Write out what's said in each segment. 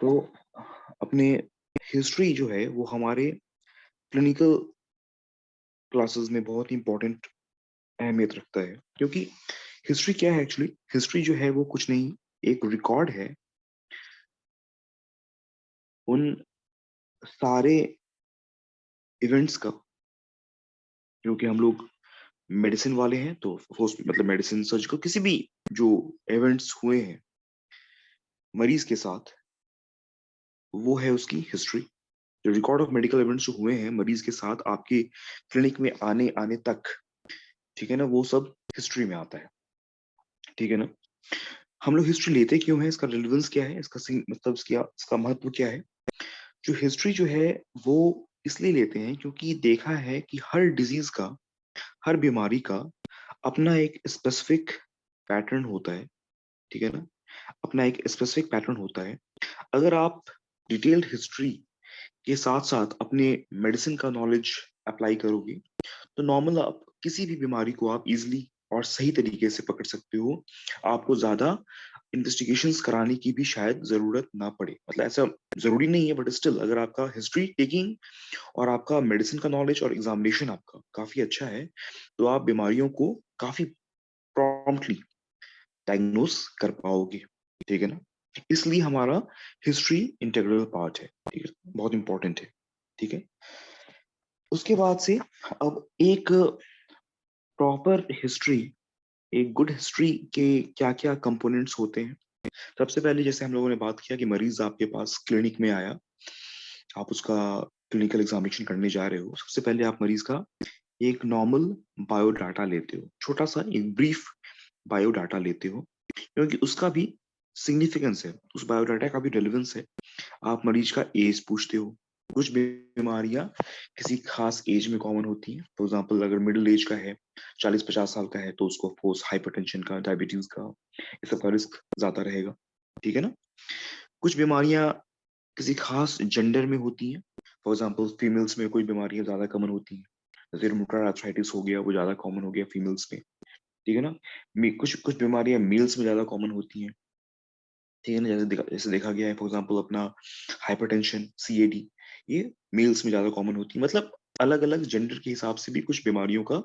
तो अपने हिस्ट्री जो है वो हमारे क्लिनिकल क्लासेस में बहुत ही इम्पोर्टेंट अहमियत रखता है, क्योंकि हिस्ट्री क्या है एक्चुअली। हिस्ट्री जो है वो कुछ नहीं, एक रिकॉर्ड है उन सारे इवेंट्स का, क्योंकि हम लोग मेडिसिन वाले हैं तो मतलब मेडिसिन सर्जिकल किसी भी जो इवेंट्स हुए हैं मरीज के साथ, वो है उसकी हिस्ट्री। जो रिकॉर्ड ऑफ मेडिकल इवेंट्स जो हुए हैं मरीज के साथ आपके क्लिनिक में आने आने तक, ठीक है ना, वो सब हिस्ट्री में आता है। ठीक है ना। हम लोग हिस्ट्री लेते क्यों है, इसका रिलेवेंस क्या है, इसका मतलब इसका महत्व क्या है। जो हिस्ट्री जो है वो इसलिए लेते हैं क्योंकि देखा है कि हर डिजीज का, हर बीमारी का अपना एक स्पेसिफिक पैटर्न होता है। ठीक है ना। अपना एक स्पेसिफिक पैटर्न होता है। अगर आप डिटेल्ड हिस्ट्री के साथ साथ अपने मेडिसिन का नॉलेज अप्लाई करोगे तो नॉर्मल आप किसी भी बीमारी को आप इजिली और सही तरीके से पकड़ सकते हो। आपको ज्यादा इन्वेस्टिगेशंस कराने की भी शायद जरूरत ना पड़े, मतलब ऐसा जरूरी नहीं है, बट स्टिल अगर आपका हिस्ट्री टेकिंग और आपका मेडिसिन का नॉलेज और एग्जामिनेशन आपका काफी अच्छा है तो आप बीमारियों को काफी प्रॉम्प्टली डायग्नोस कर पाओगे। ठीक है ना। इसलिए हमारा हिस्ट्री इंटीग्रल पार्ट है। ठीक है, बहुत इंपॉर्टेंट है। ठीक है। उसके बाद से अब एक प्रॉपर हिस्ट्री, एक गुड हिस्ट्री के क्या क्या कंपोनेंट्स होते हैं। सबसे पहले जैसे हम लोगों ने बात किया कि मरीज आपके पास क्लिनिक में आया, आप उसका क्लिनिकल एग्जामिनेशन करने जा रहे हो। सबसे पहले आप मरीज का एक नॉर्मल बायोडाटा लेते हो, छोटा सा एक ब्रीफ बायोडाटा लेते हो, क्योंकि उसका भी सिग्निफिकेंस है, उस बायोडाटा का भी रेलेवेंस है। आप मरीज का एज पूछते हो। कुछ बीमारियां किसी खास एज में कॉमन होती हैं। फॉर एग्जांपल अगर मिडिल एज का है, 40-50 साल का है, तो उसको ऑफकोर्स हाइपरटेंशन का, डायबिटीज का, इस सब का रिस्क ज्यादा रहेगा। ठीक है ना। कुछ बीमारियां किसी खास जेंडर में होती हैं। फॉर एग्जांपल फीमेल्स में कोई बीमारियां ज्यादा कॉमन होती हैं, जैसे रूमेटॉइड आर्थराइटिस हो गया, वो ज्यादा कॉमन हो गया फीमेल्स में। ठीक है ना। कुछ कुछ बीमारियां मेल्स में ज्यादा कॉमन होती हैं। ठीक है ना। जैसे देखा गया है फॉर एग्जांपल अपना हाइपरटेंशन, सीएडी, ये मेल्स में ज्यादा कॉमन होती है। मतलब अलग अलग जेंडर के हिसाब से भी कुछ बीमारियों का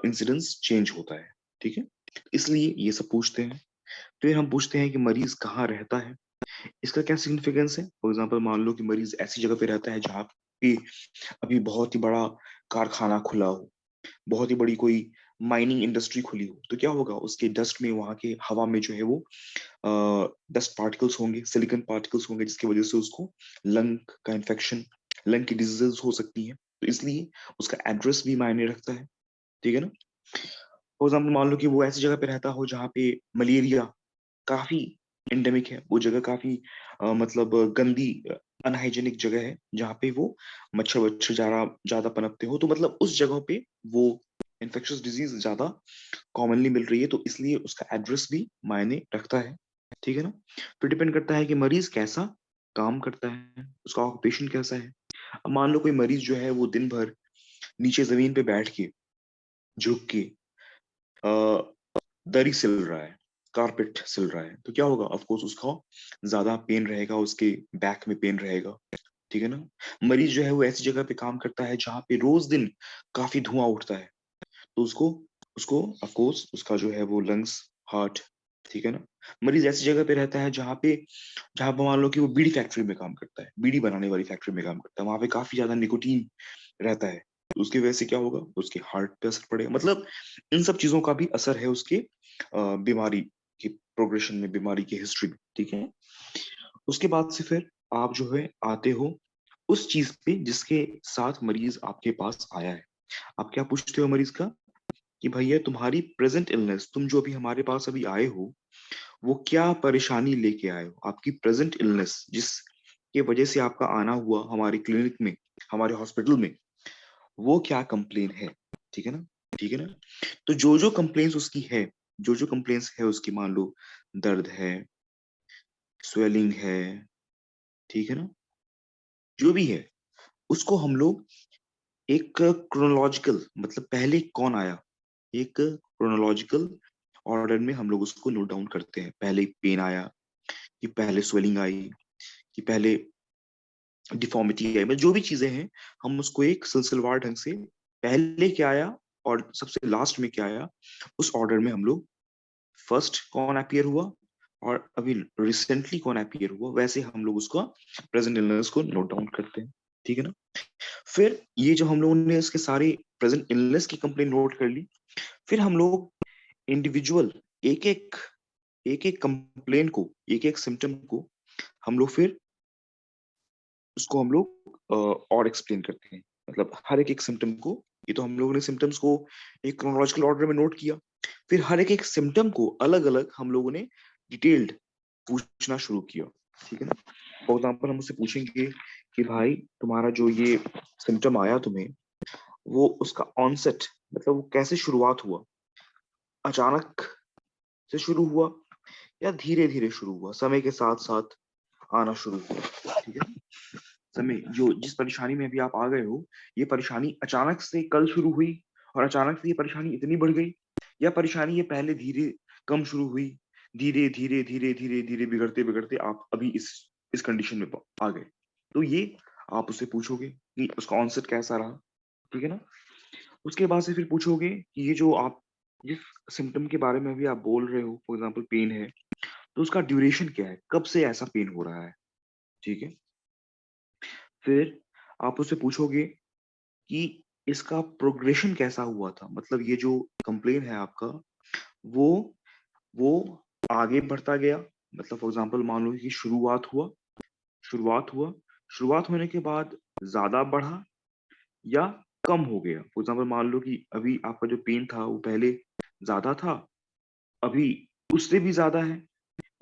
इंसिडेंस चेंज होता है। ठीक है। इसलिए ये सब पूछते हैं। फिर हम पूछते हैं कि मरीज कहाँ रहता है, इसका क्या सिग्निफिकेंस है। फॉर एग्जांपल मान लो कि मरीज ऐसी जगह पे रहता है जहाँ पे अभी बहुत ही बड़ा कारखाना खुला हो, बहुत ही बड़ी कोई माइनिंग इंडस्ट्री खुली हो, तो क्या होगा, उसके डस्ट में, वहां के हवा में जो है वो डस्ट पार्टिकल्स होंगे, सिलिकॉन पार्टिकल्स होंगे, जिसकी वजह से उसको लंग का इन्फेक्शन, लंग की डिजीजेस हो सकती है। तो इसलिए उसका एड्रेस भी मायने रखता है। ठीक है ना। फॉर एग्जाम्पल मान लो कि वो ऐसी जगह पे रहता हो जहाँ पे मलेरिया काफी एंडेमिक है, वो जगह काफी मतलब गंदी, अनहाइजेनिक जगह है, जहाँ पे वो मच्छर वच्छर ज्यादा ज्यादा पनपते हो, तो मतलब उस जगह पे वो इन्फेक्शियस डिजीज ज्यादा कॉमनली मिल रही है, तो इसलिए उसका एड्रेस भी मायने रखता है। ठीक है ना। फिर डिपेंड करता है कि मरीज कैसा काम करता है, उसका ऑक्यूपेशन कैसा है। अब मान लो कोई मरीज जो है वो दिन भर नीचे जमीन पे बैठ के, झुक के दरी सिल रहा है, कारपेट सिल रहा है, तो क्या होगा, ऑफ कोर्स उसका ज्यादा पेन रहेगा, उसके बैक में पेन रहेगा। ठीक है ना। मरीज जो है वो ऐसी जगह पे काम करता है जहाँ पे रोज दिन काफी धुआं उठता है, तो उसको उसको ऑफ कोर्स उसका जो है वो लंग्स, हार्ट। ठीक है ना। मरीज ऐसी जगह पे रहता है जहाँ पे मान लो कि वो बीड़ी फैक्ट्री में काम करता है, बीड़ी बनाने वाली फैक्ट्री में काम करता है, वहां पे काफी ज्यादा निकोटीन रहता है, तो उसकी वजह से क्या होगा, उसके हार्ट पे असर पड़ेगा। मतलब इन सब चीजों का भी असर है उसके बीमारी की प्रोग्रेशन में, बीमारी की हिस्ट्री में। ठीक है। उसके बाद से फिर आप जो है आते हो उस चीज पे जिसके साथ मरीज आपके पास आया है। आप क्या पूछते हो मरीज का, कि भैया तुम्हारी प्रेजेंट इलनेस, तुम जो अभी हमारे पास अभी आए हो, वो क्या परेशानी लेके आए हो, आपकी प्रेजेंट इलनेस जिसके वजह से आपका आना हुआ हमारे क्लिनिक में, हमारे हॉस्पिटल में, वो क्या कंप्लेन है। ठीक है ना। ठीक है ना। तो जो जो कंप्लेन्स उसकी है, जो जो कंप्लेन्स है उसकी, मान लो दर्द है, स्वेलिंग है, ठीक है ना, जो भी है, उसको हम लोग एक क्रोनोलॉजिकल, मतलब पहले कौन आया, एक क्रोनोलॉजिकल ऑर्डर में हम लोग उसको नोट डाउन करते हैं। पहले पेन आया, कि पहले स्वेलिंग आई, कि पहले डिफॉर्मिटी है, मतलब जो भी चीजें हैं हम उसको एक सिलसिलेवार ढंग से पहले क्या आया और सबसे लास्ट में क्या आया उस ऑर्डर में हम लोग फर्स्ट कौन अपीयर हुआ और अभी रिसेंटली कौन अपीयर हुआ वैसे हम लोग उसका प्रेजेंट इलनेस को नोट डाउन करते हैं। ठीक है ना। फिर ये जो हम लोगों ने इसके सारे प्रेजेंट इलनेस की कंप्लेन नोट कर ली, फिर हम लोग इंडिविजुअल एक एक कंप्लेन को एक एक सिम्टम को हम लोग फिर उसको हम लोग और एक्सप्लेन करते हैं, मतलब हर एक सिम्टम को। ये तो हम लोगों ने सिम्टम्स को एक क्रोनोलॉजिकल ऑर्डर में नोट किया, फिर हर एक सिम्टम को अलग अलग हम लोगों ने डिटेल्ड पूछना शुरू किया। ठीक है ना। फॉर एग्जाम्पल हम उससे पूछेंगे कि भाई तुम्हारा जो ये सिम्टम आया तुम्हें वो उसका ऑनसेट मतलब वो कैसे शुरुआत हुआ, अचानक से शुरू हुआ या धीरे धीरे शुरू हुआ, समय के साथ साथ आना शुरू हुआ। ठीक है। समय जो जिस परेशानी में अभी आप आ गए हो, ये परेशानी अचानक से कल शुरू हुई और अचानक से ये परेशानी इतनी बढ़ गई, या परेशानी ये पहले धीरे कम शुरू हुई, धीरे धीरे धीरे धीरे धीरे बिगड़ते बिगड़ते आप अभी इस कंडीशन में आ गए। तो ये आप उससे पूछोगे कि उसका ऑनसेट कैसा रहा। ठीक है ना। उसके बाद से फिर पूछोगे कि ये जो आप जिस सिम्टम के बारे में अभी आप बोल रहे हो, फॉर एग्जाम्पल पेन है, तो उसका ड्यूरेशन क्या है, कब से ऐसा पेन हो रहा है। ठीक है। फिर आप उससे पूछोगे कि इसका प्रोग्रेशन कैसा हुआ था, मतलब ये जो कंप्लेन है आपका वो वो आगे बढ़ता गया, मतलब फॉर एग्जांपल मान लो कि शुरुआत हुआ, शुरुआत होने के बाद ज्यादा बढ़ा या कम हो गया। फॉर एग्जांपल मान लो कि अभी आपका जो पेन था वो पहले ज्यादा था, अभी उससे भी ज्यादा है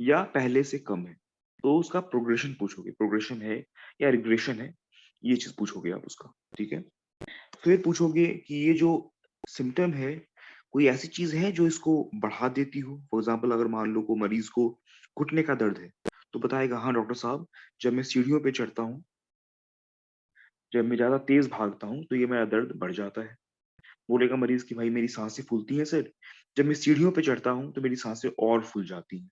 या पहले से कम है। तो उसका प्रोग्रेशन पूछोगे, प्रोग्रेशन है या रिग्रेशन है, ये चीज पूछोगे आप उसका। ठीक है। फिर पूछोगे कि ये जो सिम्टम है कोई ऐसी चीज है जो इसको बढ़ा देती हो। फॉर एग्जाम्पल अगर मान लो को मरीज को घुटने का दर्द है तो बताएगा हाँ डॉक्टर साहब, जब मैं सीढ़ियों पे चढ़ता हूँ, जब मैं ज्यादा तेज भागता हूँ तो ये मेरा दर्द बढ़ जाता है। बोलेगा मरीज कि भाई मेरी सांसें फूलती हैं सर, जब मैं सीढ़ियों पे चढ़ता हूँ तो मेरी सांसें और फूल जाती हैं,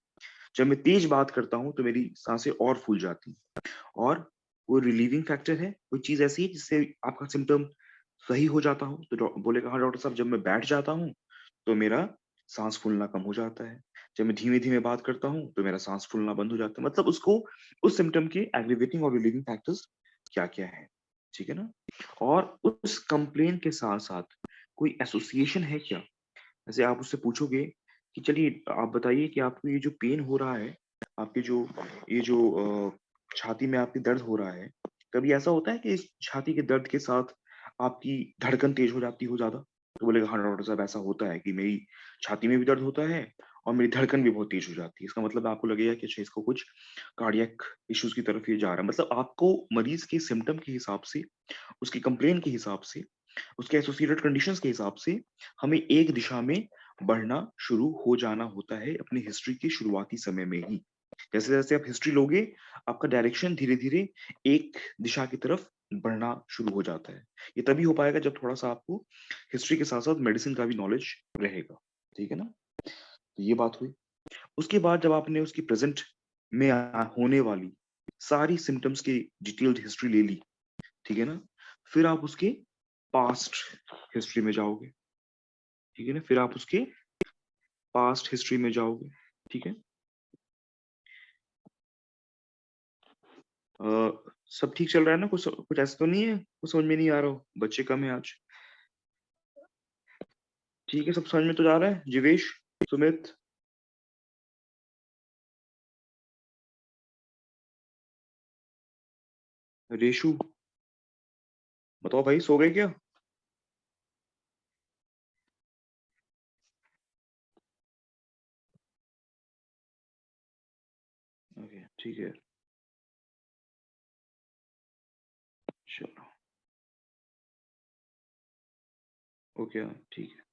जब मैं तेज बात करता हूँ तो मेरी सांसें और फूल जाती हैं। और वो रिलीविंग फैक्टर है, कोई चीज ऐसी है जिससे आपका सिम्टम सही हो जाता हो। तो बोलेगा हाँ डॉक्टर साहब, जब मैं बैठ जाता हूँ तो मेरा सांस फूलना कम हो जाता है, जब मैं धीमे धीमे बात करता हूँ तो मेरा सांस फूलना बंद हो जाता है। मतलब उसको उस सिम्टम के एग्रीवेटिंग और रिलीविंग फैक्टर्स क्या क्या है। ठीक है ना। और उस कंप्लेन के साथ साथ कोई एसोसिएशन है क्या। जैसे आप उससे पूछोगे कि चलिए आप बताइए कि आपको ये जो पेन हो रहा है, आपके जो ये जो छाती में आपकी दर्द हो रहा है, कभी ऐसा होता है कि इस छाती के दर्द के साथ आपकी धड़कन तेज हो जाती हो ज्यादा। तो बोलेगा हाँ डॉक्टर साहब, ऐसा होता है कि मेरी छाती में भी दर्द होता है और मेरी धड़कन भी बहुत तेज हो जाती है। इसका मतलब आपको लगेगा कि अच्छा इसको कुछ कार्डियक इश्यूज की तरफ ये जा रहा है। मतलब आपको मरीज के सिम्टम के हिसाब से, उसकी कंप्लेन के हिसाब से, उसके एसोसिएटेड कंडीशंस के हिसाब से हमें एक दिशा में बढ़ना शुरू हो जाना होता है अपनी हिस्ट्री के शुरुआती समय में ही। जैसे जैसे आप हिस्ट्री लोगे आपका डायरेक्शन धीरे धीरे एक दिशा की तरफ बढ़ना शुरू हो जाता है। ये तभी हो पाएगा जब थोड़ा सा आपको हिस्ट्री के साथ साथ मेडिसिन का भी नॉलेज रहेगा। ठीक है ना। तो ये बात हुई। उसके बाद जब आपने उसकी प्रेजेंट में होने वाली सारी सिम्टम्स की डिटेल्ड हिस्ट्री ले ली, ठीक है ना, फिर आप उसके पास्ट हिस्ट्री में जाओगे। ठीक है ना। फिर आप उसके पास्ट हिस्ट्री में जाओगे। ठीक है। सब ठीक चल रहा है ना, कुछ कुछ ऐसा तो नहीं है कुछ समझ में नहीं आ रहा हो, बच्चे कम है आज। ठीक है, सब समझ में तो जा रहा है जीवेश, सुमित, रेशु, बताओ भाई सो गए क्या। ओके ठीक है। चलो। ओके हाँ, ठीक है।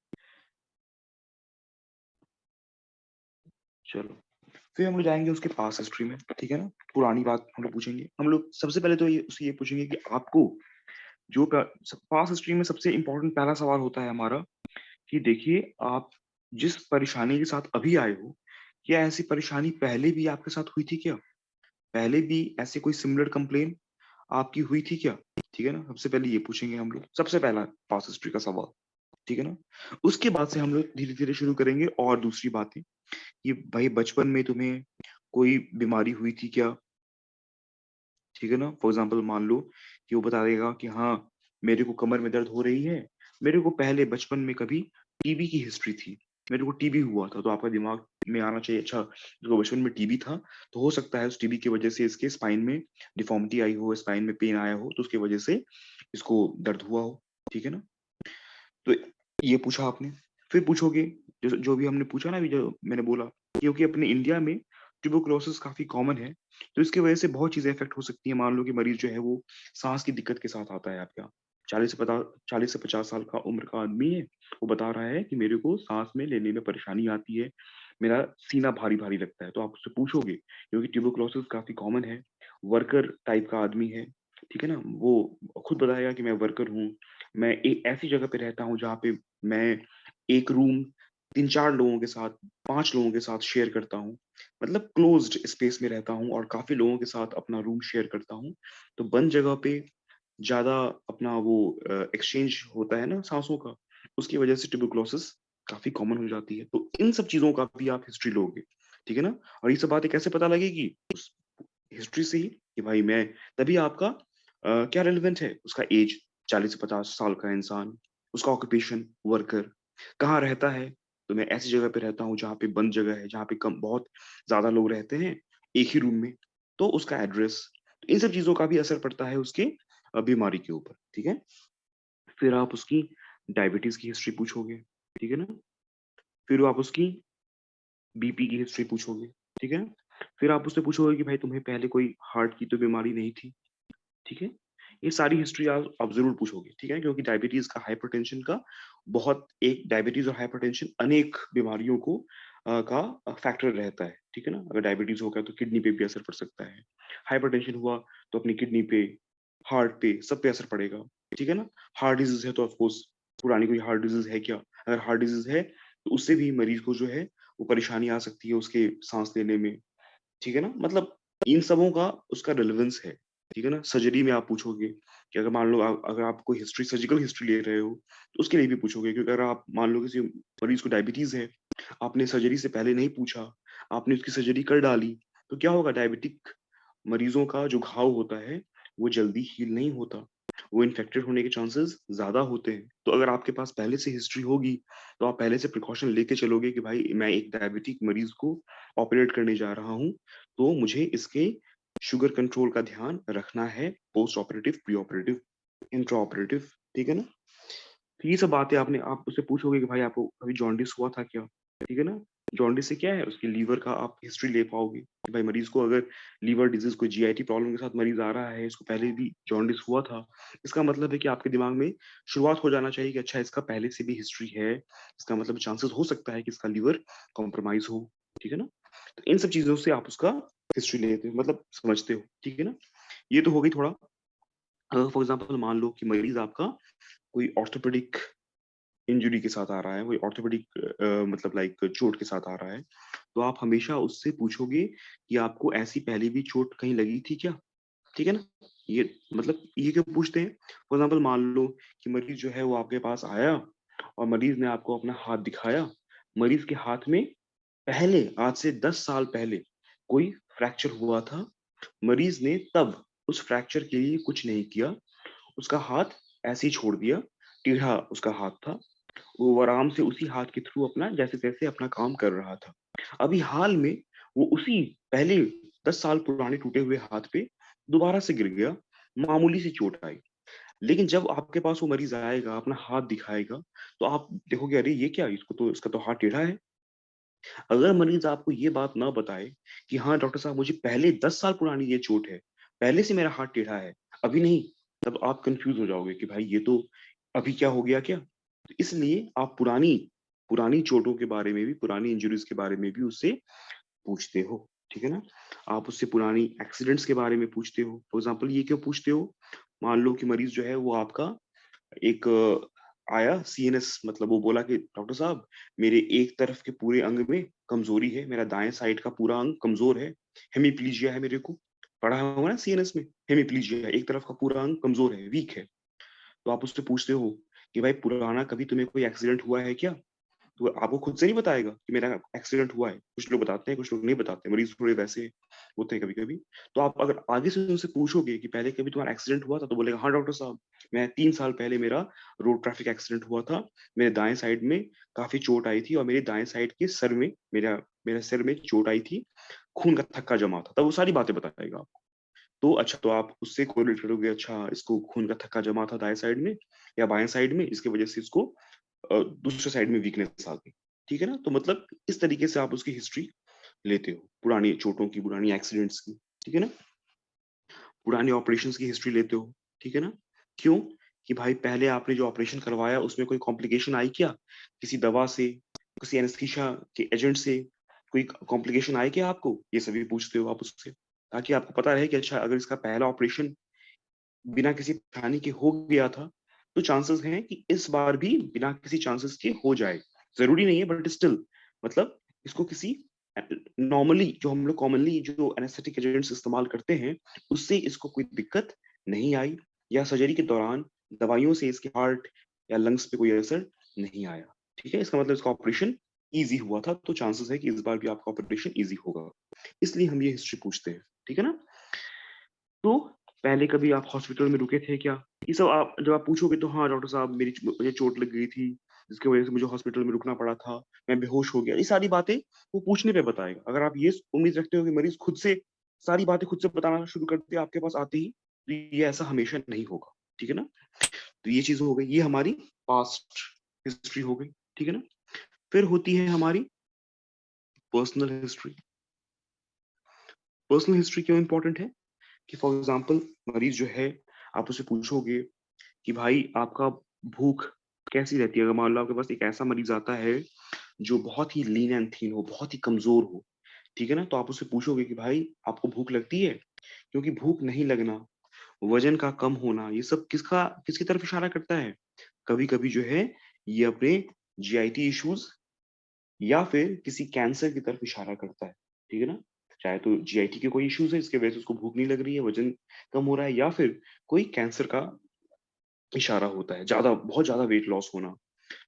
चलो। फिर हम लोग जाएंगे उसके पास हिस्ट्री में। ठीक है ना। पुरानी बात हम लोग पूछेंगे। हम लोग सबसे पहले तो ये उससे ये पूछेंगे कि आपको जो पास हिस्ट्री में सबसे इंपॉर्टेंट पहला सवाल होता है हमारा कि देखिए आप जिस परेशानी के साथ अभी आए हो, क्या ऐसी परेशानी पहले भी आपके साथ हुई थी क्या। पहले भी ऐसे कोई सिमिलर कंप्लेन आपकी हुई थी क्या? ठीक है ना? सबसे पहले ये पूछेंगे हम लोग, सबसे पहला पास्ट हिस्ट्री का सवाल, ठीक है ना? उसके बाद से हम लोग धीरे-धीरे शुरू करेंगे और दूसरी बातें कि भाई बचपन में तुम्हें कोई बीमारी हुई थी क्या? ठीक है ना? फॉर एग्ज़ाम्पल मान लो कि वो बता देगा कि हाँ, मेरे को कमर में दर्द हो रही है, मेरे को पहले बचपन में कभी टीबी की हिस्ट्री थी, मेरे को टीबी हुआ था, तो आपका दिमाग में आना चाहिए अच्छा इसको बचपन में टीबी था, तो हो सकता है उस टीबी की वजह से इसके स्पाइन में डिफ़ॉर्मिटी आई हो, स्पाइन में पेन आया हो, तो उसकी वजह से इसको दर्द हुआ हो, ठीक है ना? तो ये पूछा आपने। फिर पूछोगे जो जो भी हमने पूछा ना अभी जो मैंने बोला, क्योंकि अपने इंडिया में ट्यूबरकुलोसिस काफ़ी कॉमन है, तो इसकी वजह से बहुत चीज़ें इफ़ेक्ट हो सकती हैं। मान लो कि मरीज़ जो है वो साँस की दिक्कत के साथ आता है आपके यहाँ। 40 से 50 साल का उम्र का आदमी है, वो बता रहा है कि मेरे को साँस में लेने में परेशानी आती है, मेरा सीना भारी-भारी लगता है। तो आप उससे पूछोगे क्योंकि ट्यूबरकुलोसिस काफ़ी कॉमन है, वर्कर टाइप का आदमी है, ठीक है ना? वो खुद बताएगा कि मैं वर्कर हूँ, मैं एक ऐसी जगह पे रहता हूँ जहाँ पे मैं एक रूम 3-4 लोगों के साथ, 5 लोगों के साथ शेयर करता हूँ। मतलब क्लोज़्ड स्पेस में रहता हूँ और काफ़ी लोगों के साथ अपना रूम शेयर करता हूँ। तो बंद जगह पे ज़्यादा अपना वो एक्सचेंज होता है ना साँसों का, उसकी वज़ह से ट्यूबरकुलोसिस काफ़ी कॉमन हो जाती है। तो इन सब चीज़ों का भी आप हिस्ट्री लोगे, ठीक है ना? और ये सब बातें कैसे पता लगेगी? उस हिस्ट्री से ही कि भाई मैं तभी आपका क्या रिलेवेंट है उसका ऐज 40 से 50 साल का इंसान, उसका ऑक्यूपेशन वर्कर, कहाँ रहता है? तो मैं ऐसी जगह पे रहता हूँ जहाँ पे बंद जगह है, जहाँ पे कम बहुत ज़्यादा लोग रहते हैं, एक ही रूम में, तो उसका एड्रेस। तो इन सब चीज़ों का भी असर पड़ता है उसके बीमारी के ऊपर, ठीक है? फिर आप उसकी डायबिटीज़ की हिस्ट्री पूछोगे, ठीक है ना? फिर आप उसकी बीपी की हिस्ट्री पूछोगे, ठीक है? फिर आप उससे पूछोगे कि भाई तुम्हें पहले कोई हार्ट की तो बीमारी नहीं थी? ठीक है? ये सारी हिस्ट्री आप ज़रूर पूछोगे, ठीक है? क्योंकि डायबिटीज़ का हाइपरटेंशन का बहुत एक डायबिटीज़ और हाइपरटेंशन अनेक बीमारियों को का फैक्टर रहता है, ठीक है ना? अगर डायबिटीज़ हो गया तो किडनी पे भी असर पड़ सकता है। हाइपरटेंशन हुआ तो अपनी किडनी पे, हार्ट पे, सब पे असर पड़ेगा, ठीक है ना? हार्ट डिज़ीज़ है तो ऑफ़ कोर्स पुरानी कोई हार्ट डिज़ीज़ है क्या? अगर हार्ट डिज़ीज़ है तो उससे भी मरीज़ को जो है वो परेशानी आ सकती है उसके साँस लेने में, ठीक है ना? मतलब इन सबों का उसका रेलेवेंस है, ठीक है ना? सर्जरी में आप पूछोगे कि अगर मान लो अगर आप कोई हिस्ट्री सर्जिकल हिस्ट्री ले रहे हो, तो उसके लिए भी पूछोगे क्योंकि अगर आप मान लो किसी मरीज़ को डायबिटीज़ है, आपने सर्जरी से पहले नहीं पूछा, आपने उसकी सर्जरी कर डाली, तो क्या होगा डायबिटिक मरीज़ों का जो घाव होता है, वो जल्दी हील नहीं होता। वो इन्फेक्टेड होने के चांसेस ज़्यादा होते हैं। तो अगर आपके पास पहले से हिस्ट्री होगी, तो आप पहले से प्रिकॉशन लेके चलोगे कि भाई मैं एक डायबिटिक मरीज़ को ऑपरेट करने जा रहा हूँ, तो मुझे इसके शुगर कंट्रोल का ध्यान रखना है post operative, pre operative, intra operative, ठीक है ना? तो ये सब बातें आपने आप उससे पूछोगे कि भाई आपको कभी जॉन्डिस हुआ था क्या? ठीक है ना? जॉन्डिस से क्या है उसके लीवर का आप हिस्ट्री ले पाओगे कि भाई मरीज़ को अगर लीवर डिज़ीज़ कोई जीआईटी प्रॉब्लम के साथ मरीज़ आ रहा है, इसको पहले भी जॉन्डिस हुआ था। इसका मतलब है कि आपके दिमाग में शुरुआत हो जाना चाहिए कि अच्छा इसका पहले से भी हिस्ट्री है। इसका मतलब चांसेस हो सकता है कि इसका लीवर कॉम्प्रोमाइज़ हो। ठीक है ना? तो इन सब चीज़ों से आप उसका हिस्ट्री लेते हो मतलब समझते हो। ठीक है ना? ये तो हो गई थोड़ा फॉर एग्ज़ाम्पल मान लो कि मरीज़ आपका कोई ऑर्थोपेडिक इंजरी के साथ आ रहा है, कोई ऑर्थोपेडिक मतलब लाइक चोट के साथ आ रहा है, तो आप हमेशा उससे पूछोगे कि आपको ऐसी पहले भी चोट कहीं लगी थी क्या? ठीक है ना? ये मतलब ये क्यों पूछते हैं? फॉर एग्ज़ाम्पल मान लो कि मरीज़ जो है वो आपके पास आया और मरीज़ ने आपको अपना हाथ दिखाया। मरीज़ के हाथ में पहले आज से 10 साल पहले कोई फ्रैक्चर हुआ था। मरीज़ ने तब उस फ्रैक्चर के लिए कुछ नहीं किया। उसका हाथ ऐसे ही छोड़ दिया, टेढ़ा उसका हाथ था। वो आराम से उसी हाथ के थ्रू अपना जैसे-तैसे अपना काम कर रहा था। अभी हाल में वो उसी पहले 10 साल पुराने टूटे हुए हाथ पे दोबारा से गिर गया, मामूली सी चोट आई। लेकिन जब आपके पास वो मरीज़ आएगा, अपना हाथ दिखाएगा, तो आप देखोगे अरे! ये क्या? इसको तो इसका तो हाथ टेढ़ा है। अगर मरीज़ आपको ये बात ना बताए कि हाँ, डॉक्टर साहब मुझे पहले 10 साल पुरानी ये चोट है, पहले से मेरा हाथ टेढ़ा है, अभी नहीं, तब आप कन्फ्यूज़ हो जाओगे कि भाई ये तो अभी क्या हो गया क्या? तो इसलिए आप पुरानी पुरानी चोटों के बारे में भी, पुरानी इंजरीज़ के बारे में भी उससे पूछते हो, ठीक है ना? आप उससे पुरानी एक्सीडेंट्स के बारे में पूछते हो। फॉर एग्ज़ाम्पल ये क्यों पूछते हो? मान लो कि मरीज़ जो है वो आपका एक आया सीएनएस मतलब वो बोला कि डॉक्टर साहब मेरे एक तरफ के पूरे अंग में कमज़ोरी है, मेरा दाएँ साइड का पूरा अंग कमज़ोर है, हेमिप्लीजिया है मेरे को। पढ़ा होगा ना सीएनएस में, हेमिप्लीजिया, एक तरफ का पूरा अंग कमजोर है, वीक है। तो आप उससे पूछते हो कि भाई पुराना कभी तुम्हें कोई एक्सीडेंट हुआ है क्या? तो आपको खुद से नहीं बताएगा कि मेरा एक्सीडेंट हुआ है। कुछ लोग बताते हैं, कुछ लोग नहीं बताते। मरीज थोड़े वैसे होते हैं कभी-कभी। तो आप अगर आगे से उनसे पूछोगे कि पहले कभी तुम्हारा एक्सीडेंट हुआ था? तो बोलेगा, हाँ डॉक्टर साहब, मैं 3 साल पहले मेरा रोड ट्रैफिक एक्सीडेंट हुआ था। मेरे दाएँ साइड में काफ़ी चोट आई थी और मेरे दाएँ साइड के सर में मेरा मेरे सिर में चोट आई थी। खून का थक्का जमा था। तब वो सारी बातें बताएगा आपको। तो अच्छा, तो आप उससे कोरिलेट करोगे, अच्छा इसको खून का थक्का जमा था दाएँ साइड में या बाएँ साइड में, इसकी वजह से इसको दूसरे साइड में वीकनेस आ गई। ठीक है ना? तो मतलब इस तरीके से आप उसकी हिस्ट्री लेते हो, पुरानी चोटों की, पुरानी एक्सीडेंट्स की, ठीक है ना? पुराने ऑपरेशंस की हिस्ट्री लेते हो, ठीक है ना? क्यों? कि भाई पहले आपने जो ऑपरेशन करवाया उसमें कोई कॉम्प्लिकेशन आई क्या? किसी दवा से, किसी एनेस्थीसिया के एजेंट से कोई कॉम्प्लिकेशन आई क्या आपको? ये सभी पूछते हो आप उससे, ताकि आपको पता रहे कि अच्छा अगर इसका पहला ऑपरेशन बिना किसी परेशानी के हो गया था, तो चांसेस हैं कि इस बार भी बिना किसी चांसेस के हो जाए। ज़रूरी नहीं है बट स्टिल मतलब इसको किसी नॉर्मली जो हम लोग कॉमनली जो एनेस्थेटिक एजेंट्स इस्तेमाल करते हैं, उससे इसको कोई दिक्कत नहीं आई या सर्जरी के दौरान दवाइयों से इसके हार्ट या लंग्स पे कोई असर नहीं आया। ठीक है? इसका मतलब इसका ऑपरेशन ईज़ी हुआ था, तो चांसेस है कि इस बार भी आपका ऑपरेशन ईज़ी होगा। इसलिए हम ये हिस्ट्री पूछते हैं। ठीक है ना? तो पहले कभी आप हॉस्पिटल में रुके थे क्या? ये सब आप जब आप पूछोगे तो हाँ, डॉक्टर साहब मुझे चोट लग गई थी, जिसकी वज़ह से मुझे हॉस्पिटल में रुकना पड़ा था, मैं बेहोश हो गया। ये सारी बातें वो पूछने पे बताएगा। अगर आप ये उम्मीद रखते हो कि मरीज़ खुद से सारी बातें खुद से बताना शुरू कर दे आपके पास आते ही, तो ये ऐसा हमेशा नहीं होगा। ठीक है ना? तो ये चीज़ हो गई, ये हमारी पास्ट हिस्ट्री हो गई। ठीक है ना? फिर होती है हमारी पर्सनल हिस्ट्री। पर्सनल हिस्ट्री क्यों इम्पोर्टेंट है? कि फॉर एग्ज़ाम्पल मरीज़ जो है, आप उससे पूछोगे कि भाई आपका भूख कैसी रहती है? अगर मान लो आपके पास एक ऐसा मरीज़ आता है, जो बहुत ही लीन एंड थीन हो, बहुत ही कमज़ोर हो, ठीक है ना? तो आप उससे पूछोगे कि भाई आपको भूख लगती है? क्योंकि भूख नहीं लगना, वज़न का कम होना, ये सब किसकी तरफ इशारा करता है? कभी-कभी जो है, ये अपने जीआईटी इश्यूज़ या फिर किसी कैंसर की तरफ इशारा करता है, ठीक है ना? चाहे तो जीआईटी के कोई इश्यूज़ है, इसकी वजह से उसको भूख नहीं लग रही है, वज़न कम हो रहा है या फिर कोई कैंसर का इशारा होता है, बहुत ज़्यादा वेट लॉस होना,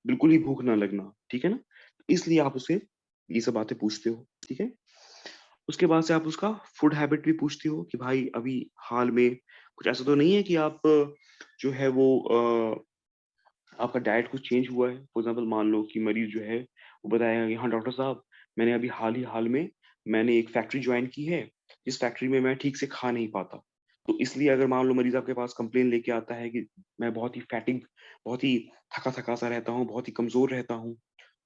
बिल्कुल ही भूख ना लगना, ठीक है ना? इसलिए आप उससे ये सब बातें पूछते हो, ठीक है? उसके बाद से आप उसका फूड हैबिट भी पूछते हो कि भाई अभी हाल में कुछ ऐसा तो नहीं है कि आप जो है वो आपका डाइट कुछ चेंज हुआ है? फॉर एग्ज़ाम्पल मान लो कि मरीज़ जो है, वो बताएगा कि हाँ, डॉक्टर साहब, मैंने अभी हाल में मैंने एक फैक्ट्री जॉइन की है, जिस फैक्ट्री में मैं ठीक से खा नहीं पाता। तो इसलिए अगर मान लो मरीज़ आपके पास कंप्लेन लेके आता है कि मैं बहुत ही थका-थका सा रहता हूँ, बहुत ही कमज़ोर रहता हूँ,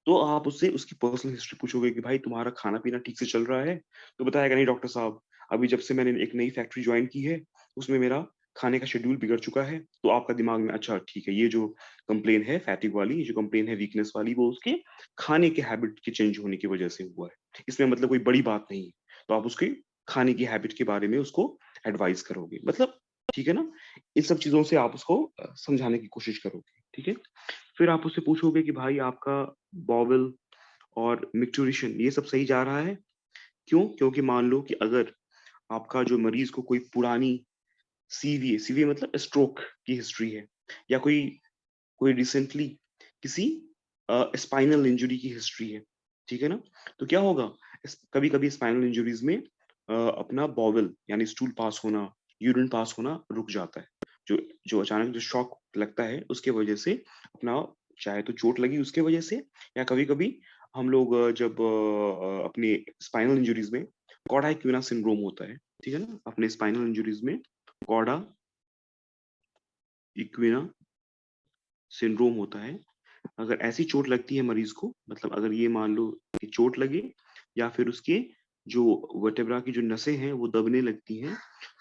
तो आप उससे उसकी पर्सनल हिस्ट्री पूछोगे कि भाई तुम्हारा खाना-पीना ठीक से चल रहा है? तो बताएगा नहीं डॉक्टर साहब, अभी जब से मैंने एक नई फैक्ट्री जॉइन की है, उसमें मेरा खाने का शेड्यूल बिगड़ चुका है। तो आपका दिमाग में अच्छा ठीक है, ये जो कंप्लेन है फैटिग वाली, ये जो कंप्लेन है वीकनेस वाली, वो उसके खाने के हैबिट के चेंज होने की वजह से हुआ है। इसमें मतलब कोई बड़ी बात नहीं है। तो आप उसके खाने की हैबिट के बारे में उसको एडवाइस करोगे। मतलब ठीक है ना? इन सब चीज़ों से आप उसको समझाने की कोशिश करोगे, ठीक है? फिर आप उससे पूछोगे कि भाई आपका बॉवेल और मिक्टुरेशन ये सब सही जा रहा है? क्यों? क्योंकि मान लो कि अगर आपका जो मरीज़ को कोई पुरानी सीवीए मतलब स्ट्रोक की हिस्ट्री है या कोई कोई रिसेंटली किसी स्पाइनल इंजरी की हिस्ट्री है, ठीक है ना? तो क्या होगा कभी-कभी स्पाइनल इंजरीज़ में अपना बॉवेल यानी स्टूल पास होना, यूरिन पास होना रुक जाता है। जो जो अचानक जो शॉक लगता है उसके वजह से अपना चाहे तो चोट लगी उसके वजह से या कभी-कभी हम लोग अपने स्पाइनल इंजरीज़ में कॉडा इक्विना सिंड्रोम होता है, ठीक है ना? अपने स्पाइनल इंजरीज़ में कॉडा इक्विना सिंड्रोम होता है। अगर ऐसी चोट लगती है मरीज़ को मतलब अगर ये मान लो कि चोट लगे या फिर उसके जो वर्टेब्रा की जो नसें हैं वो दबने लगती हैं,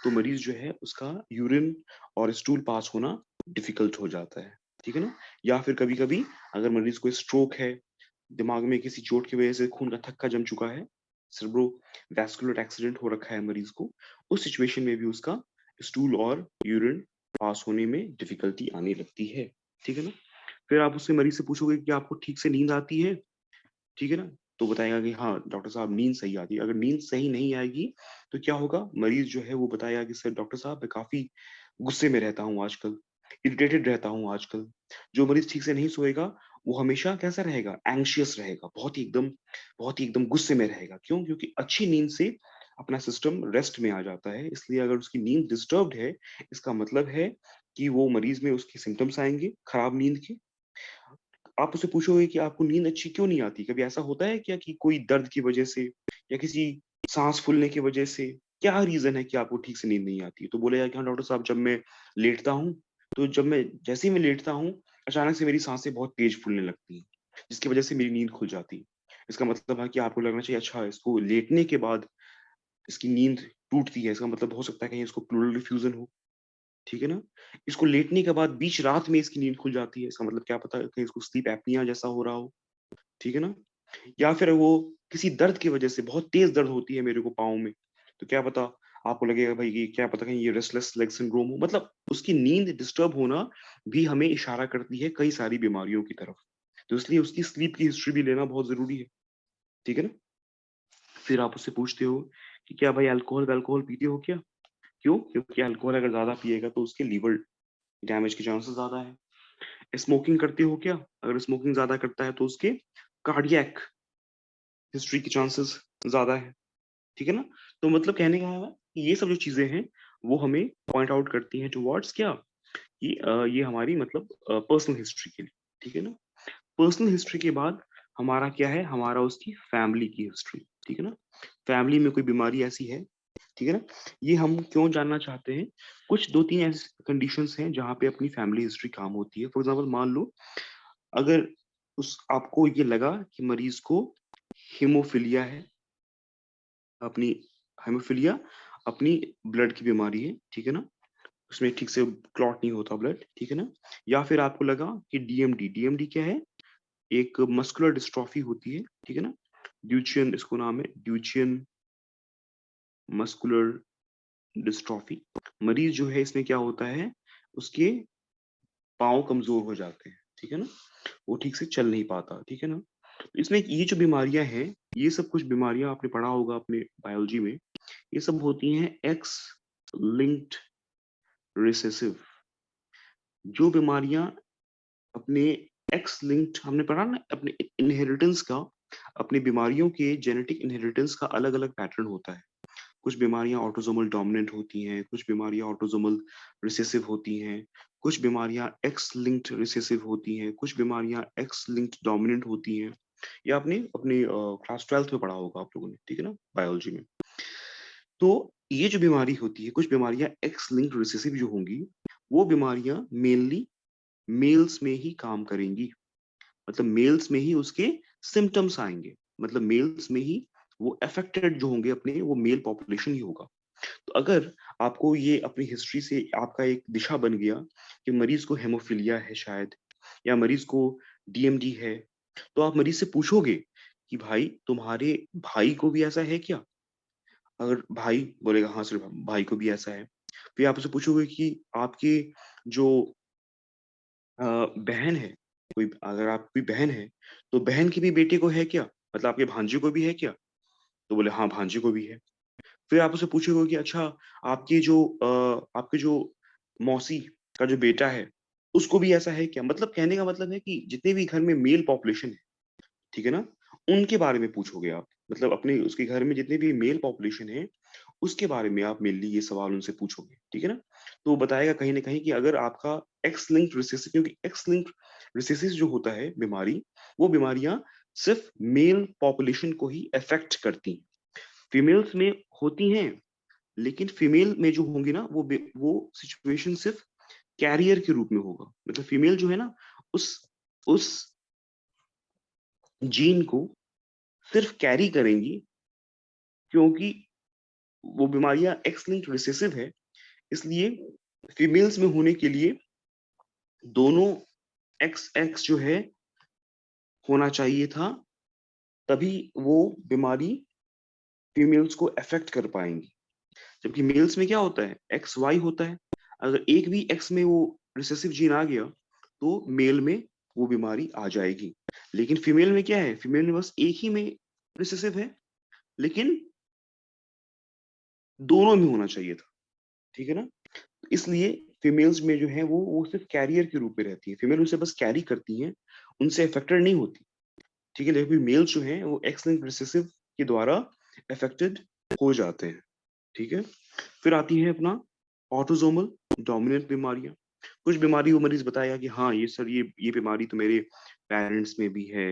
तो मरीज़ जो है उसका यूरिन और स्टूल पास होना डिफ़िकल्ट हो जाता है। ठीक है ना? या फिर कभी-कभी अगर मरीज़ को स्ट्रोक है, दिमाग में किसी चोट की वज़ह से खून का थक्का जम चुका है, सेरेब्रोवैस्कुलर एक्सीडेंट हो रखा है मरीज़ को, उस सिचुएशन में भी उसका स्टूल और यूरिन पास होने में डिफ़िकल्टी आने लगती है। ठीक है ना? फिर आप उससे मरीज़ से पूछोगे कि आपको ठीक से नींद आती है? ठीक है ना? तो बताएगा कि हाँ, डॉक्टर साहब नींद सही आती है। अगर नींद सही नहीं आएगी, तो क्या होगा? मरीज़ जो है वो बताएगा कि सर डॉक्टर साहब मैं काफ़ी गुस्से में रहता हूँ आजकल, इरिटेटेड रहता हूँ आजकल। जो मरीज़ ठीक से नहीं सोएगा, वो हमेशा कैसा रहेगा? एंग्ज़ियस रहेगा, बहुत ही एकदम गुस्से में रहेगा। क्यों? क्योंकि अच्छी नींद से अपना सिस्टम रेस्ट में आ जाता है, इसलिए अगर उसकी नींद डिस्टर्ब्ड है, इसका मतलब है कि वो मरीज़ में उसके सिम्पटम्स आएँगे, खराब नींद के। आप उससे पूछोगे कि आपको नींद अच्छी क्यों नहीं आती? कभी ऐसा होता है क्या कि कोई दर्द की वजह से या किसी साँस फूलने की वजह से, क्या रीज़न है कि आपको ठीक से नींद नहीं आती? तो बोलेगा कि हाँ, डॉक्टर साहब जब मैं लेटता हूँ, तो जब मैं जैसे ही मैं लेटता हूँ, अचानक से मेरी साँसें बहुत तेज़ फूलने लगती हैं, जिसकी वजह से मेरी नींद खुल जाती है। इसका मतलब है कि आपको लगना चाहिए अच्छा इसको लेटने के बाद इसकी नींद टूटती है, इसका मतलब हो सकता है कहीं इसको प्लूरल डिफ्यूज़न हो। ठीक है ना? इसको लेटने के बाद बीच रात में इसकी नींद खुल जाती है, इसका मतलब क्या पता कहीं इसको स्लीप एपनिया जैसा हो रहा हो, ठीक है ना? या फिर वो किसी दर्द की वजह से बहुत तेज़ दर्द होती है मेरे को पाँव में, तो क्या पता आपको लगेगा भाई ये क्या पता कहीं ये रेस्टलेस लेग सिंड्रोम हो, मतलब उसकी नींद डिस्टर्ब होना भी हमें इशारा करती है कई सारी बीमारियों की तरफ। तो इसलिए उसकी स्लीप की हिस्ट्री भी लेना बहुत ज़रूरी है, ठीक है ना? फिर आप उससे पूछते हो कि क्या भाई अल्कोहल-वल्कोहल पीते हो क्या? क्यों? क्योंकि अल्कोहल अगर ज़्यादा पिएगा तो उसके लिवर डैमेज के चांसेस ज़्यादा है। स्मोकिंग करते हो क्या? अगर स्मोकिंग ज़्यादा करता है तो उसके कार्डियक हिस्ट्री के चांसेस ज़्यादा है, ठीक है ना? तो मतलब कहने का है कि ये सब जो चीज़ें हैं, वो हमें पॉइंट आउट करती हैं टुवर्ड्स क्या? कि ये हमारी मतलब पर्सनल हिस्ट्री के लिए, ठीक है ना? पर्सनल हिस्ट्री के बाद हमारा क्या है? हमारा उसकी फैमिली की हिस्ट्री, ठीक है ना? फैमिली में कोई बीमारी ऐसी है, ठीक है ना? ये हम क्यों जानना चाहते हैं? कुछ 2-3 ऐसी कंडीशंस हैं जहाँ पे अपनी फैमिली हिस्ट्री काम होती है। फॉर एग्ज़ाम्पल मान लो अगर उस आपको ये लगा कि मरीज़ को हीमोफिलिया है, अपनी हीमोफिलिया अपनी ब्लड की बीमारी है, ठीक है ना? उसमें ठीक से क्लॉट नहीं होता ब्लड, ठीक है ना? या फिर आपको लगा कि डीएमडी, डीएमडी क्या है? एक मस्कुलर डिस्ट्रॉफी होती है, ठीक है ना? ड्यूचेन इसको नाम है, ड्यूचेन मस्कुलर डिस्ट्रॉफी। मरीज़ जो है इसमें क्या होता है, उसके पाँव कमज़ोर हो जाते हैं, ठीक है ना? वो ठीक से चल नहीं पाता, ठीक है ना? इसमें ये जो बीमारियाँ हैं, ये सब कुछ बीमारियाँ आपने पढ़ा होगा अपने बायोलॉजी में, ये सब होती हैं एक्स लिंक्ड रिसेसिव। जो बीमारियाँ अपने एक्स लिंक्ड हमने पढ़ा ना अपने इनहेरिटेंस का, अपनी बीमारियों के जेनेटिक इनहेरिटेंस का अलग-अलग पैटर्न होता है। कुछ बीमारियाँ ऑटोसोमल डोमिनेंट होती हैं, कुछ बीमारियाँ ऑटोसोमल रिसेसिव होती हैं, कुछ बीमारियाँ एक्स लिंक्ड रिसेसिव होती हैं, कुछ बीमारियाँ एक्स लिंक्ड डोमिनेंट होती हैं। ये आपने अपने क्लास 12th में पढ़ा होगा आप लोगों ने, ठीक है ना? बायोलॉजी में। तो ये जो बीमारी होती है, कुछ बीमारियाँ एक्स लिंक्ड रिसेसिव जो होंगी, वो बीमारियाँ मेनली मेल्स में ही काम करेंगी। मतलब मेल्स में ही उसके सिम्पटम्स आएँगे। मतलब मेल्स में ही वो अफ़ेक्टेड जो होंगे अपने वो मेल पॉपुलेशन ही होगा। तो अगर आपको ये अपनी हिस्ट्री से आपका एक दिशा बन गया कि मरीज़ को हेमोफिलिया है शायद या मरीज़ को डीएमडी है, तो आप मरीज़ से पूछोगे कि भाई तुम्हारे भाई को भी ऐसा है क्या? अगर भाई बोलेगा हाँ सर भाई को भी ऐसा है। फिर आप उससे पूछोगे कि आपके जो बहन है, कोई अगर आपकी बहन है, तो बहन के भी बेटे को है क्या? मतलब आपके भांजे को भी है क्या? तो बोले हाँ, भांजे को भी है। फिर आप उससे पूछोगे कि अच्छा आपके जो मौसी का जो बेटा है, उसको भी ऐसा है क्या? मतलब कहने का मतलब है कि जितने भी घर में मेल पॉपुलेशन है, ठीक है ना? उनके बारे में पूछोगे आप। मतलब अपने उसके घर में जितने भी मेल पॉपुलेशन है, उसके बारे में आप मेनली ये सवाल उनसे पूछोगे, ठीक है ना? तो वो बताएगा कहीं न कहीं कि अगर आपका एक्स लिंक्ड रिसेसिव क्योंकि एक्स लिंक्ड रिसेसिव जो होता है बीमारी, वो बीमारियाँ सिर्फ़ मेल पॉपुलेशन को ही अफ़ेक्ट करती हैं। फीमेल्स में होती हैं, लेकिन फीमेल में जो होंगी ना वो सिचुएशन सिर्फ़ कैरियर के रूप में होगा। मतलब फीमेल जो है ना उस उस जीन को सिर्फ़ कैरी करेंगी क्योंकि वो बीमारियाँ एक्स लिंक्ड रिसेसिव है, इसलिए फीमेल्स में होने के लिए दोनों एक्स एक्स जो है होना चाहिए था, तभी वो बीमारी फीमेल्स को अफ़ेक्ट कर पाएँगी। जबकि मेल्स में क्या होता है, एक्स वाई होता है। अगर एक भी एक्स में वो रिसेसिव जीन आ गया, तो मेल में वो बीमारी आ जाएगी। लेकिन फीमेल में क्या है, फीमेल में बस एक ही में रिसेसिव है, लेकिन दोनों में होना चाहिए था, ठीक है ना? इसलिए फीमेल्स में जो है वो सिर्फ़ कैरियर के रूप में रहती है। फीमेल उसे बस कैरी करती हैं, उनसे अफेक्टेड नहीं होती, ठीक है? लेकिन मेल्स जो हैं वो एक्स लिंक्ड रिसेसिव के द्वारा अफेक्टेड हो जाते हैं, ठीक है? फिर आती है अपना ऑटोसोमल डोमिनेंट बीमारियाँ। कुछ बीमारी वो मरीज़ बताएगा कि हाँ, ये सर ये बीमारी तो मेरे पेरेंट्स में भी है,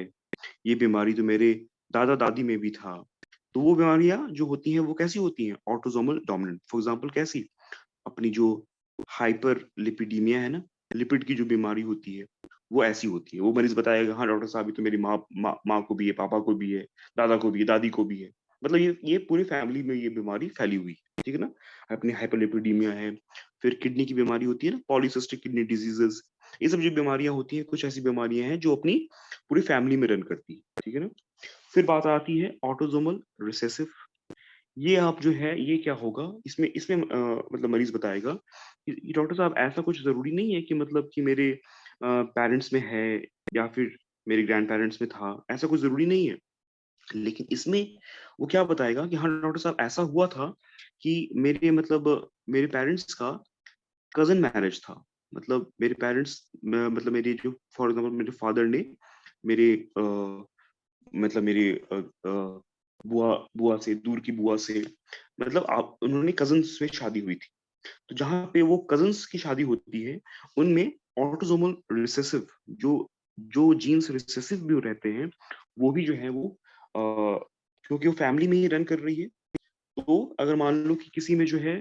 ये बीमारी तो मेरे दादा-दादी में भी था। तो वो बीमारियाँ जो होती हैं वो कैसी होती हैं? Autosomal dominant. फॉर एग्ज़ाम्पल कैसी? अपनी जो हाइपरलिपिडीमिया है ना, लिपिड की जो बीमारी होती है, वो ऐसी होती है। वो मरीज़ बताएगा, "हाँ, डॉक्टर साहब ये तो मेरी माँ को भी है, पापा को भी है, दादा को भी है, दादी को भी है।" मतलब ये पूरी फैमिली में ये बीमारी फैली हुई है, ठीक है ना? अपनी हाइपरलिपिडीमिया है, फिर किडनी की बीमारी होती है ना, पॉलीसिस्टिक किडनी डिजीज़ेज़, ये सब जो बीमारियाँ होती हैं, कुछ ऐसी बीमारियाँ हैं जो अपनी पूरी फैमिली में रन करती हैं, ठीक है ना? फिर बात आती है ऑटोसोमल रिसेसिव। ये आप जो है ये क्या होगा इसमें इसमें मतलब मरीज़ बताएगा कि डॉक्टर साहब ऐसा कुछ ज़रूरी नहीं है कि मतलब कि मेरे पेरेंट्स में है या फिर मेरे ग्रैंड-पेरेंट्स में था, ऐसा कुछ ज़रूरी नहीं है। लेकिन इसमें वो क्या बताएगा कि हाँ, डॉक्टर साहब ऐसा हुआ था कि मेरे पेरेंट्स का कज़िन मैरिज था। मतलब मेरे पेरेंट्स म मतलब मेरे जो फॉर एग्ज़ाम्पल मेरे फादर ने मेरे मतलब मेरे बुआ बुआ से दूर की बुआ से मतलब आप उन्होंने कज़िन्स में शादी हुई थी। तो जहाँ पे वो कज़िन्स की शादी होती है, उनमें ऑटोसोमल रिसेसिव जो जो जीन्स रिसेसिव भी रहते हैं, वो भी जो है वो क्योंकि वो फैमिली में ही रन कर रही है, तो अगर मान लो कि किसी में जो है,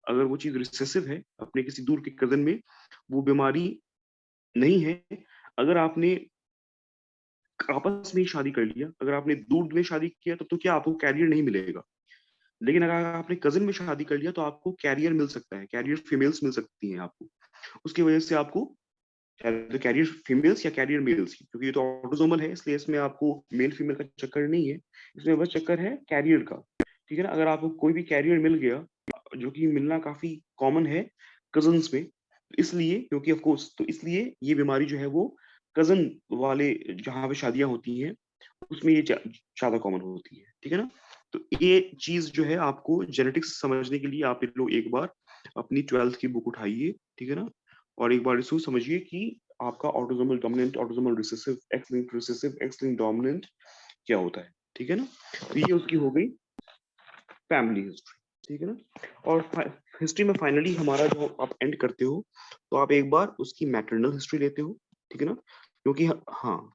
अगर वो चीज़ रिसेसिव है, अपने किसी दूर के कज़िन में, वो बीमारी नहीं है, अगर आपने आपस में ही शादी कर लिया, अगर आपने दूर में शादी किया तब तो क्या आपको कैरियर नहीं मिलेगा। लेकिन अगर आपने कज़िन में शादी कर लिया तो आपको कैरियर मिल सकता है, कैरियर फीमेल्स मिल सकती हैं आपको। उसकी वजह से आपको या तो कैरियर फीमेल्स या कैरियर मेल्स की क्योंकि ये तो ऑटोसोमल है इसलिए इसमें आपको मेल फीमेल का चक्कर नहीं है। इसमें बस चक्कर है कैरियर का, ठीक है ना? अगर आपको कोई भी कैरियर मिल गया जो कि मिलना काफ़ी कॉमन है कज़िन्स में, इसलिए क्योंकि ऑफ कोर्स तो इसलिए ये बीमारी जो है वो कज़िन वाले जहाँ पे शादियाँ होती हैं उसमें ये ज़्यादा कॉमन होती है, ठीक है ना? तो ये चीज़ जो है आपको जेनेटिक्स समझने के लिए आप ये लोग एक बार अपनी 12th की बुक उठाइए, ठीक है ना? और एक बार इसको समझिए कि आपका autosomal dominant, autosomal recessive, x linked dominant क्या होता है, ठीक है ना? तो ये उसकी हो गई फैमिली हिस्ट्री, ठीक है ना? और हिस्ट्री में फाइनली हमारा जो आप एंड करते हो, तो आप एक बार उसकी मैटरनल हिस्ट्री लेते हो, ठीक है ना? क्योंकि हाँ,